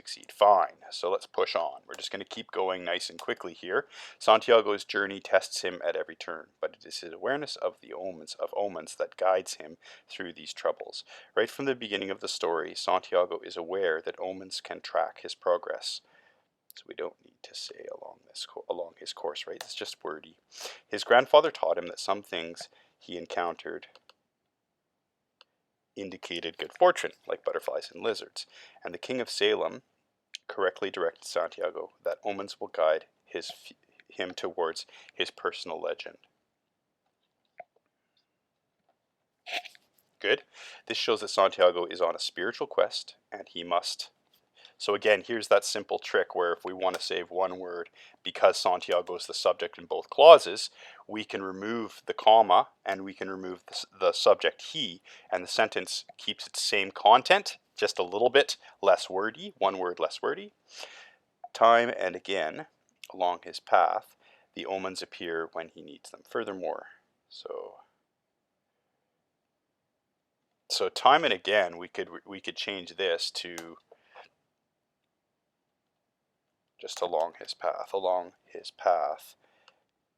Succeed. Fine. So let's push on. We're just going to keep going nice and quickly here. Santiago's journey tests him at every turn, but it is his awareness of the omens that guides him through these troubles. Right from the beginning of the story, Santiago is aware that omens can track his progress. So we don't need to say along his course, right? It's just wordy. His grandfather taught him that some things he encountered indicated good fortune, like butterflies and lizards. And the king of Salem correctly directed Santiago that omens will guide him towards his personal legend. Good. This shows that Santiago is on a spiritual quest, and he must. So again, here's that simple trick where if we want to save one word, because Santiago is the subject in both clauses, we can remove the comma and we can remove the subject he, and the sentence keeps its same content, just a little bit less wordy, one word less wordy. Time and again, along his path, the omens appear when he needs them. Furthermore, so time and again, we could change this to just along his path,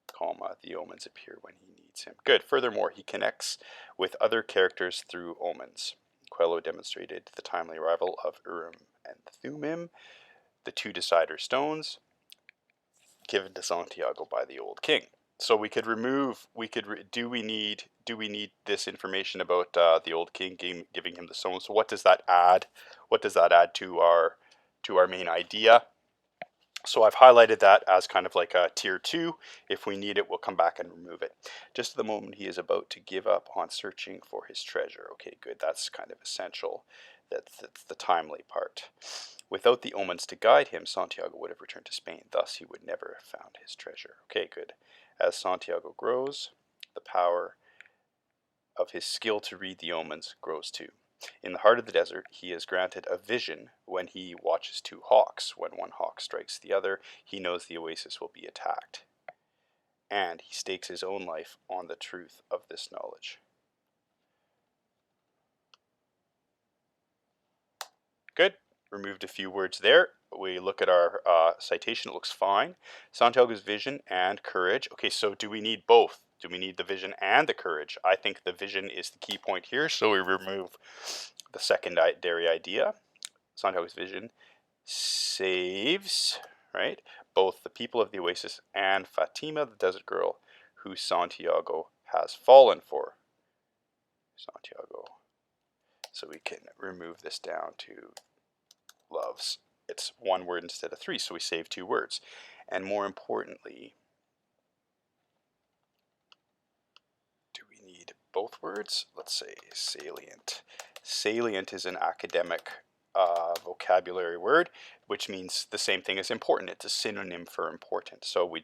comma, the omens appear when he needs him. Good. Furthermore, he connects with other characters through omens. Quello demonstrated the timely arrival of Urim and Thummim, the two decider stones, given to Santiago by the old king. So we could remove. Do we need this information about the old king giving him the stones? So what does that add? What does that add to our main idea? So I've highlighted that as kind of like a tier 2. If we need it, we'll come back and remove it. Just at the moment he is about to give up on searching for his treasure. Okay, good. That's kind of essential. That's the timely part. Without the omens to guide him, Santiago would have returned to Spain. Thus, he would never have found his treasure. Okay, good. As Santiago grows, the power of his skill to read the omens grows too. In the heart of the desert, he is granted a vision when he watches two hawks. When one hawk strikes the other, he knows the oasis will be attacked. And he stakes his own life on the truth of this knowledge. Good. Removed a few words there. We look at our citation, it looks fine. Santiago's vision and courage. Okay, so do we need both? Do we need the vision and the courage? I think the vision is the key point here, so we remove the secondary idea. Santiago's vision saves, right, both the people of the oasis and Fatima, the desert girl, who Santiago has fallen for. Santiago. So we can remove this down to loves. It's one word instead of 3, so we save 2 words. And more importantly, do we need both words? Let's say salient. Salient is an academic vocabulary word, which means the same thing as important. It's a synonym for important. So we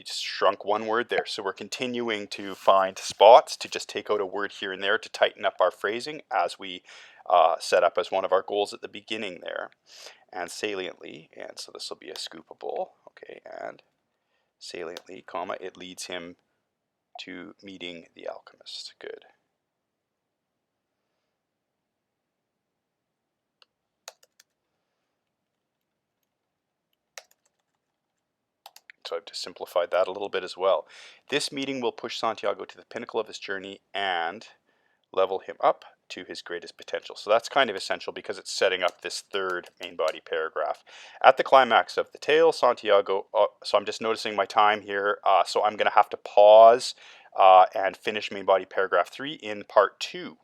shrunk one word there. So we're continuing to find spots to just take out a word here and there to tighten up our phrasing as we set up as one of our goals at the beginning there. And saliently, and so this will be a scoopable, okay, and saliently, comma, it leads him to meeting the alchemist. Good. So I've just simplified that a little bit as well. This meeting will push Santiago to the pinnacle of his journey and level him up to his greatest potential. So that's kind of essential because it's setting up this third main body paragraph. At the climax of the tale, Santiago, so I'm just noticing my time here, so I'm going to have to pause and finish main body paragraph 3 in part 2.